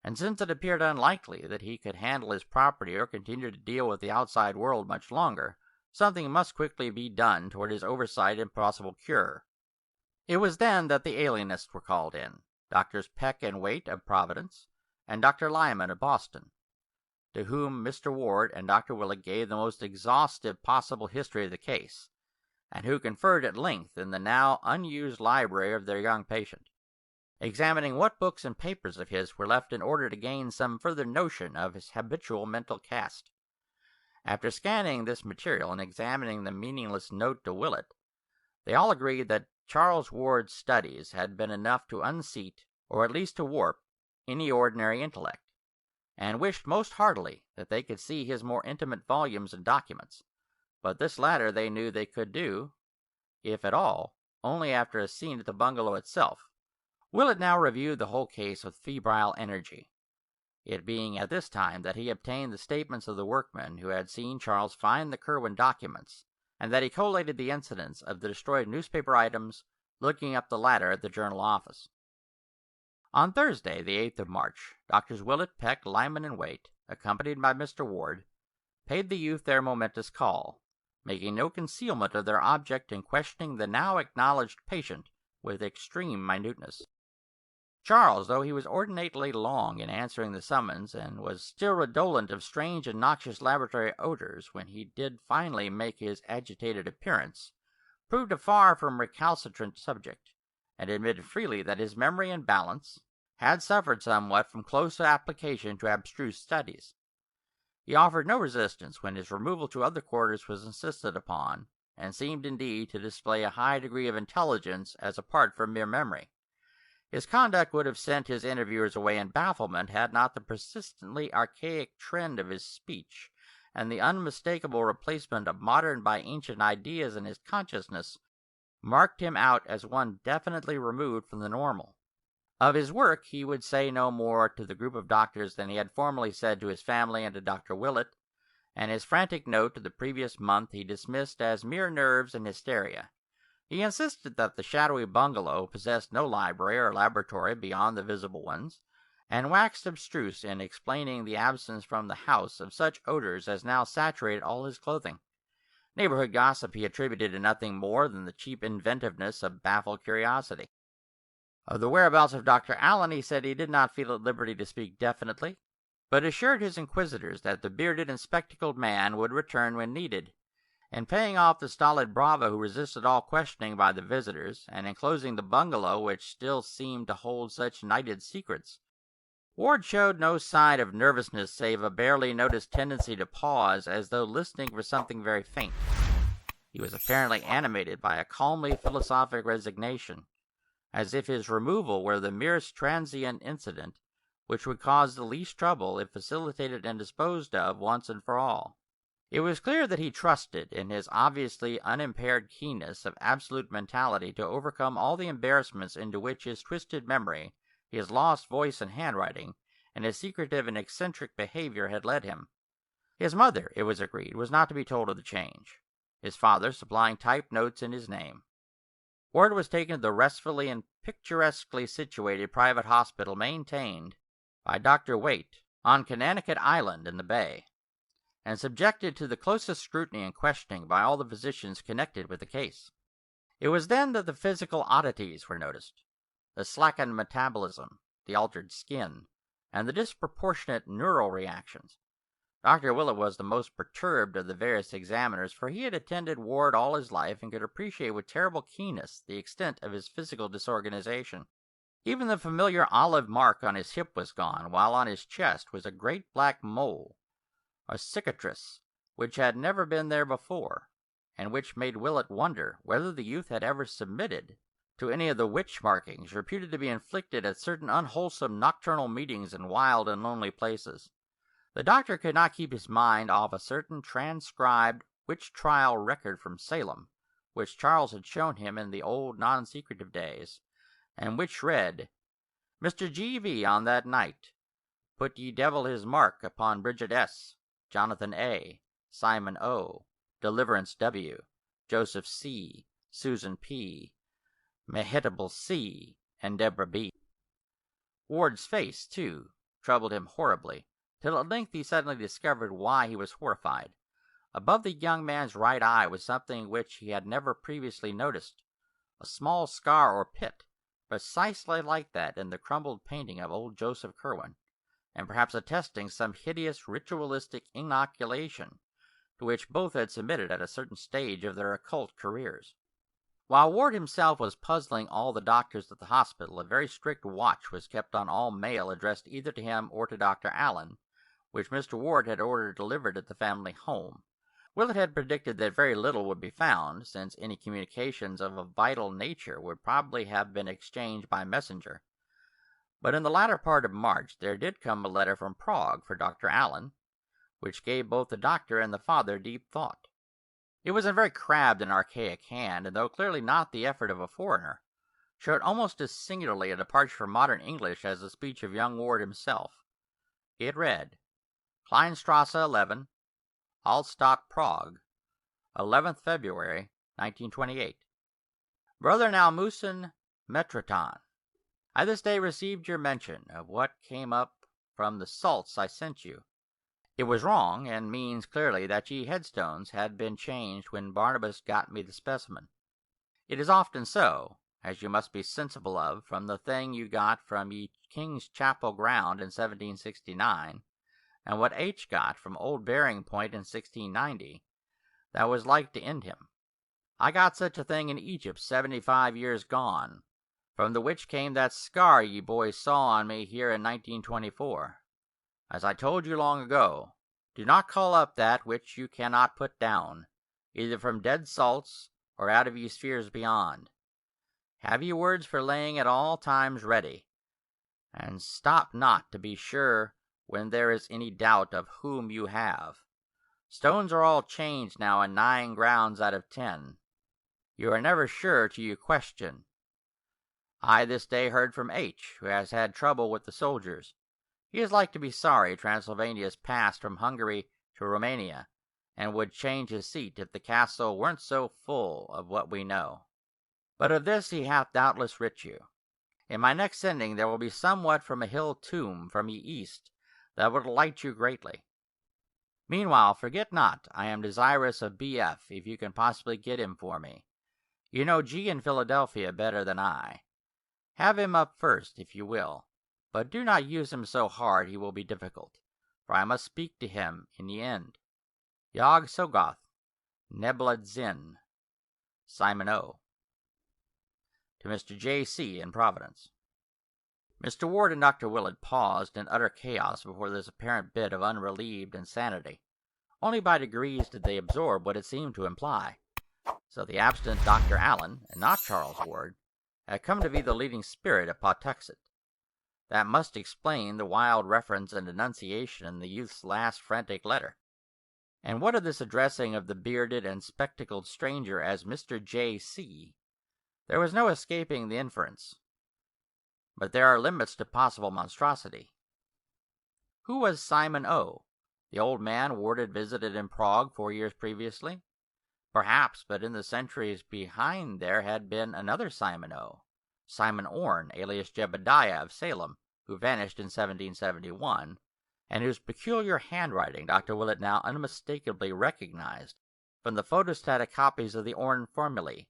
and since it appeared unlikely that he could handle his property or continue to deal with the outside world much longer, something must quickly be done toward his oversight and possible cure. It was then that the alienists were called in, Doctors Peck and Waite of Providence, and Dr. Lyman of Boston, to whom Mr. Ward and Dr. Willett gave the most exhaustive possible history of the case, and who conferred at length in the now unused library of their young patient, examining what books and papers of his were left in order to gain some further notion of his habitual mental cast. After scanning this material and examining the meaningless note to Willett, they all agreed that Charles Ward's studies had been enough to unseat, or at least to warp, any ordinary intellect, and wished most heartily that they could see his more intimate volumes and documents, but this latter they knew they could do, if at all, only after a scene at the bungalow itself. Willett now reviewed the whole case with febrile energy, it being at this time that he obtained the statements of the workmen who had seen Charles find the Kirwan documents, and that he collated the incidents of the destroyed newspaper items, looking up the latter at the Journal office. On Thursday, the 8th of March, Doctors Willett, Peck, Lyman, and Waite, accompanied by Mr. Ward, paid the youth their momentous call, making no concealment of their object in questioning the now acknowledged patient with extreme minuteness. Charles, though he was ordinately long in answering the summons, and was still redolent of strange and noxious laboratory odors when he did finally make his agitated appearance, proved a far from recalcitrant subject, and admitted freely that his memory and balance had suffered somewhat from close application to abstruse studies. He offered no resistance when his removal to other quarters was insisted upon, and seemed indeed to display a high degree of intelligence as apart from mere memory. His conduct would have sent his interviewers away in bafflement had not the persistently archaic trend of his speech and the unmistakable replacement of modern by ancient ideas in his consciousness marked him out as one definitely removed from the normal. Of his work he would say no more to the group of doctors than he had formerly said to his family and to Dr. Willett, and his frantic note of the previous month he dismissed as mere nerves and hysteria. He insisted that the shadowy bungalow possessed no library or laboratory beyond the visible ones, and waxed abstruse in explaining the absence from the house of such odors as now saturated all his clothing. Neighborhood gossip he attributed to nothing more than the cheap inventiveness of baffled curiosity. Of the whereabouts of Dr. Allen he said he did not feel at liberty to speak definitely, but assured his inquisitors that the bearded and spectacled man would return when needed, In paying off the stolid bravo who resisted all questioning by the visitors, and in closing the bungalow which still seemed to hold such nighted secrets, Ward showed no sign of nervousness save a barely noticed tendency to pause as though listening for something very faint. He was apparently animated by a calmly philosophic resignation, as if his removal were the merest transient incident which would cause the least trouble if facilitated and disposed of once and for all. It was clear that he trusted in his obviously unimpaired keenness of absolute mentality to overcome all the embarrassments into which his twisted memory, his lost voice and handwriting, and his secretive and eccentric behavior had led him. His mother, it was agreed, was not to be told of the change, his father supplying typed notes in his name. Ward was taken to the restfully and picturesquely situated private hospital maintained by Dr. Waite on Connecticut Island in the Bay, and subjected to the closest scrutiny and questioning by all the physicians connected with the case. It was then that the physical oddities were noticed, the slackened metabolism, the altered skin, and the disproportionate neural reactions. Dr. Willett was the most perturbed of the various examiners, for he had attended Ward all his life and could appreciate with terrible keenness the extent of his physical disorganization. Even the familiar olive mark on his hip was gone, while on his chest was a great black mole, a cicatrice, which had never been there before, and which made Willett wonder whether the youth had ever submitted to any of the witch markings reputed to be inflicted at certain unwholesome nocturnal meetings in wild and lonely places. The doctor could not keep his mind off a certain transcribed witch trial record from Salem, which Charles had shown him in the old non-secretive days, and which read, "Mr. G.V. on that night put ye devil his mark upon Bridget S., Jonathan A., Simon O., Deliverance W., Joseph C., Susan P., Mehetable C., and Deborah B." Ward's face, too, troubled him horribly, till at length he suddenly discovered why he was horrified. Above the young man's right eye was something which he had never previously noticed, a small scar or pit, precisely like that in the crumbled painting of old Joseph Curwen, and perhaps attesting some hideous ritualistic inoculation to which both had submitted at a certain stage of their occult careers. While Ward himself was puzzling all the doctors at the hospital, a very strict watch was kept on all mail addressed either to him or to Dr. Allen, which Mr. Ward had ordered delivered at the family home. Willett had predicted that very little would be found, since any communications of a vital nature would probably have been exchanged by messenger. But in the latter part of March there did come a letter from Prague for Dr. Allen, which gave both the doctor and the father deep thought. It was a very crabbed and archaic hand, and though clearly not the effort of a foreigner, showed almost as singularly a departure from modern English as the speech of young Ward himself. It read, "Kleinstrasse 11, Altstadt, Prague, 11th February, 1928. Brother Nalmusen Metroton, I this day received your mention of what came up from the salts I sent you. It was wrong, and means clearly that ye headstones had been changed when Barnabas got me the specimen. It is often so, as you must be sensible of from the thing you got from ye King's Chapel ground in 1769, and what H got from Old Bearing Point in 1690, that was like to end him. I got such a thing in Egypt 75 years gone, from the which came that scar ye boys saw on me here in 1924. As I told you long ago, do not call up that which you cannot put down, either from dead salts or out of ye spheres beyond. Have ye words for laying at all times ready, and stop not to be sure when there is any doubt of whom you have. Stones are all changed now in 9 grounds out of 10. You are never sure till you question. I this day heard from H, who has had trouble with the soldiers. He is like to be sorry Transylvania's passed from Hungary to Romania, and would change his seat if the castle weren't so full of what we know. But of this he hath doubtless writ you. In my next sending there will be somewhat from a hill tomb from ye east that will delight you greatly. Meanwhile, forget not, I am desirous of B.F. if you can possibly get him for me. You know G in Philadelphia better than I. Have him up first, if you will, but do not use him so hard he will be difficult, for I must speak to him in the end. Yog Soggoth, Nebladzin, Simon O. To Mr. J.C. in Providence. Mr. Ward and Dr. Willett paused in utter chaos before this apparent bit of unrelieved insanity. Only by degrees did they absorb what it seemed to imply. So the absent Dr. Allen, and not Charles Ward, had come to be the leading spirit of Pawtuxet. That must explain the wild reference and enunciation in the youth's last frantic letter. And what of this addressing of the bearded and spectacled stranger as Mr. J.C.? There was no escaping the inference. But there are limits to possible monstrosity. Who was Simon O., the old man Ward had visited in Prague 4 years previously? Perhaps, but in the centuries behind there had been another Simon O., Simon Orne, alias Jebediah of Salem, who vanished in 1771, and whose peculiar handwriting Dr. Willett now unmistakably recognized from the photostatic copies of the Orne formulae,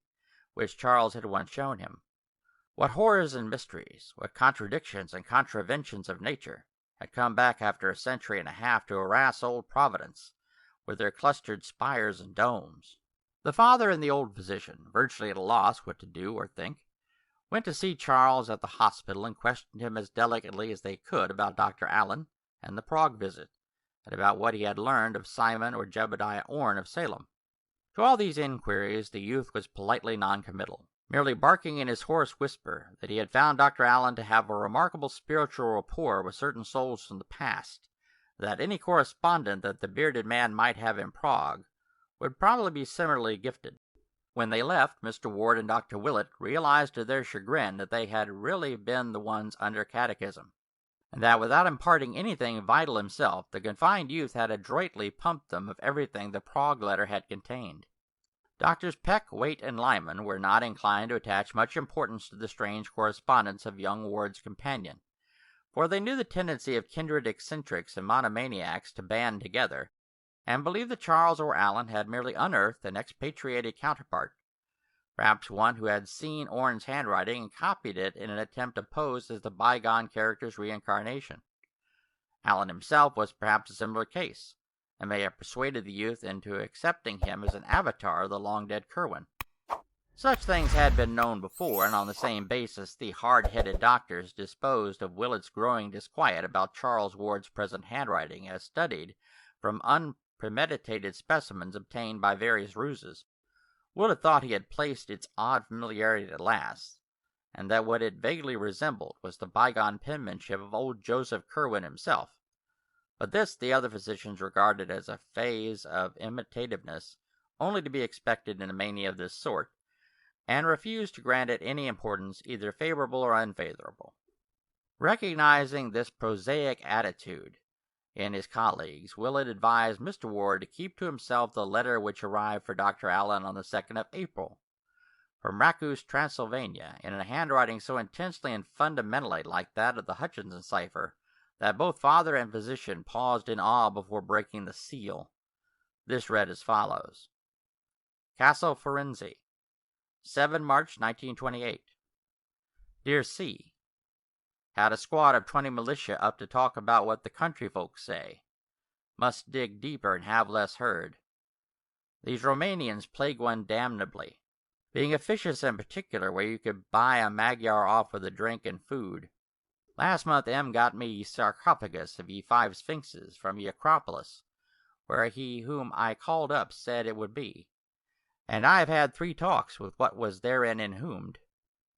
which Charles had once shown him. What horrors and mysteries, what contradictions and contraventions of nature, had come back after a century and a half to harass old Providence, with their clustered spires and domes? The father and the old physician, virtually at a loss what to do or think, went to see Charles at the hospital and questioned him as delicately as they could about Dr. Allen and the Prague visit, and about what he had learned of Simon or Jebediah Orne of Salem. To all these inquiries the youth was politely noncommittal, merely barking in his hoarse whisper that he had found Dr. Allen to have a remarkable spiritual rapport with certain souls from the past, that any correspondent that the bearded man might have in Prague would probably be similarly gifted. When they left, Mr. Ward and Dr. Willett realized to their chagrin that they had really been the ones under catechism, and that without imparting anything vital himself, the confined youth had adroitly pumped them of everything the Prague letter had contained. Doctors Peck, Waite, and Lyman were not inclined to attach much importance to the strange correspondence of young Ward's companion, for they knew the tendency of kindred eccentrics and monomaniacs to band together, and believed that Charles or Allen had merely unearthed an expatriated counterpart, perhaps one who had seen Orne's handwriting and copied it in an attempt to pose as the bygone character's reincarnation. Allen himself was perhaps a similar case, and may have persuaded the youth into accepting him as an avatar of the long-dead Curwen. Such things had been known before, and on the same basis the hard-headed doctors disposed of Willett's growing disquiet about Charles Ward's present handwriting as studied from unpremeditated specimens obtained by various ruses. Willett thought he had placed its odd familiarity at last, and that what it vaguely resembled was the bygone penmanship of old Joseph Curwen himself. But this the other physicians regarded as a phase of imitativeness only to be expected in a mania of this sort, and refused to grant it any importance either favorable or unfavorable. Recognizing this prosaic attitude in his colleagues, Willett advised Mr. Ward to keep to himself the letter which arrived for Dr. Allen on the 2nd of April, from Rakus, Transylvania, in a handwriting so intensely and fundamentally like that of the Hutchinson cipher that both father and physician paused in awe before breaking the seal. This read as follows: Castle Forense, 7 March 1928. Dear C., had a squad of 20 militia up to talk about what the country folks say. Must dig deeper and have less herd. These Romanians plague one damnably, being officious in particular where you could buy a Magyar off with a drink and food. Last month M. got me ye sarcophagus of ye 5 sphinxes from ye Acropolis, where he whom I called up said it would be, and I have had 3 talks with what was therein inhumed.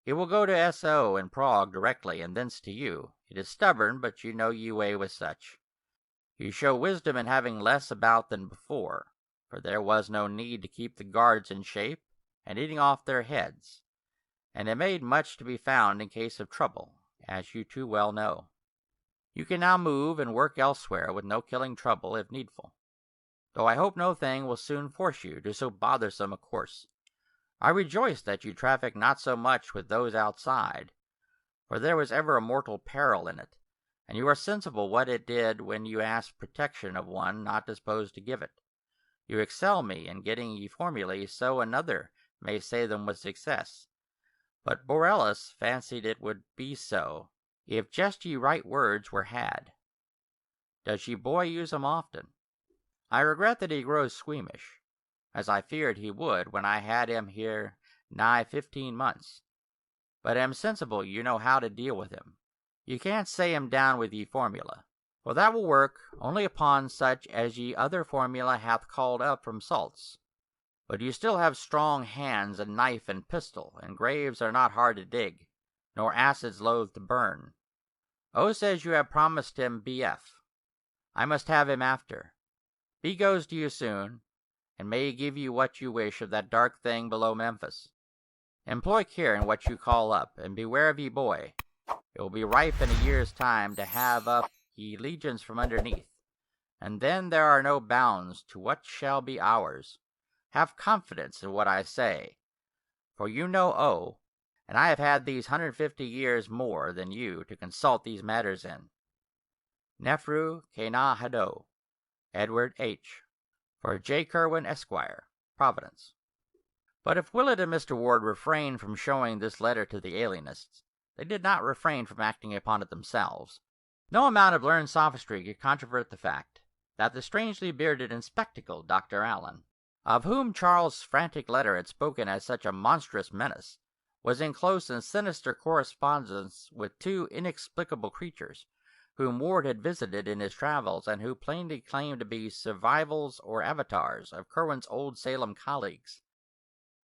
It will go to S.O. in Prague directly, and thence to you. It is stubborn, but you know ye way with such. You show wisdom in having less about than before, for there was no need to keep the guards in shape, and eating off their heads, and it made much to be found in case of trouble, as you too well know. You can now move and work elsewhere with no killing trouble if needful, though I hope no thing will soon force you to so bothersome a course. I rejoice that you traffic not so much with those outside, for there was ever a mortal peril in it, and you are sensible what it did when you asked protection of one not disposed to give it. You excel me in getting ye formulae so another may say them with success, but Borellus fancied it would be so, if just ye right words were had. Does ye boy use 'em often? I regret that he grows squeamish, as I feared he would when I had him here nigh 15 months. But am sensible you know how to deal with him. You can't say him down with ye formula, for that will work only upon such as ye other formula hath called up from salts. But you still have strong hands and knife and pistol, and graves are not hard to dig, nor acids loath to burn. O says you have promised him B.F. I must have him after. B goes to you soon, and may he give you what you wish of that dark thing below Memphis. Employ care in what you call up, and beware of ye boy. It will be ripe in a year's time to have up ye legions from underneath, and then there are no bounds to what shall be ours. Have confidence in what I say, for you know O, and I have had these 150 years more than you to consult these matters in. Nefru Kena Hado, Edward H. For J. Kerwin, Esquire, Providence. But if Willett and Mr. Ward refrained from showing this letter to the alienists, they did not refrain from acting upon it themselves. No amount of learned sophistry could controvert the fact that the strangely bearded and spectacled Dr. Allen, of whom Charles' frantic letter had spoken as such a monstrous menace, was in close and sinister correspondence with two inexplicable creatures, whom Ward had visited in his travels, and who plainly claimed to be survivals or avatars of Kerwin's old Salem colleagues.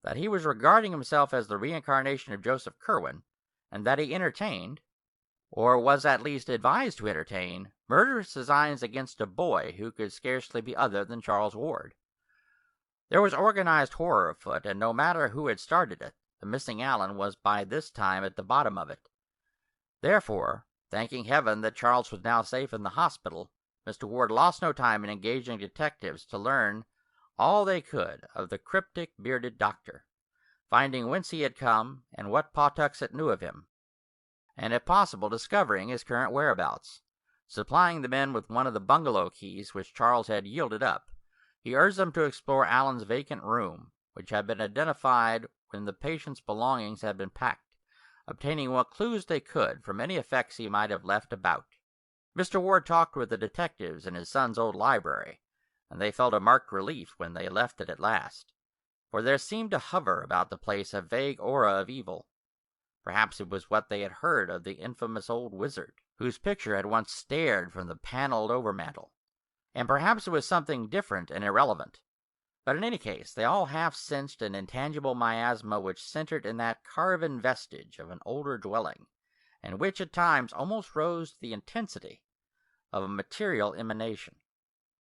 That he was regarding himself as the reincarnation of Joseph Kerwin, and that he entertained, or was at least advised to entertain, murderous designs against a boy who could scarcely be other than Charles Ward. There was organized horror afoot, and no matter who had started it, the missing Allen was by this time at the bottom of it. Therefore, thanking heaven that Charles was now safe in the hospital, Mr. Ward lost no time in engaging detectives to learn all they could of the cryptic bearded doctor, finding whence he had come and what Pawtuxet knew of him, and if possible discovering his current whereabouts. Supplying the men with one of the bungalow keys which Charles had yielded up, he urged them to explore Allen's vacant room, which had been identified when the patient's belongings had been packed, obtaining what clues they could from any effects he might have left about. Mr. Ward talked with the detectives in his son's old library, and they felt a marked relief when they left it at last, for there seemed to hover about the place a vague aura of evil. Perhaps it was what they had heard of the infamous old wizard, whose picture had once stared from the paneled overmantel, and perhaps it was something different and irrelevant. But in any case, they all half sensed an intangible miasma which centered in that carven vestige of an older dwelling, and which at times almost rose to the intensity of a material emanation.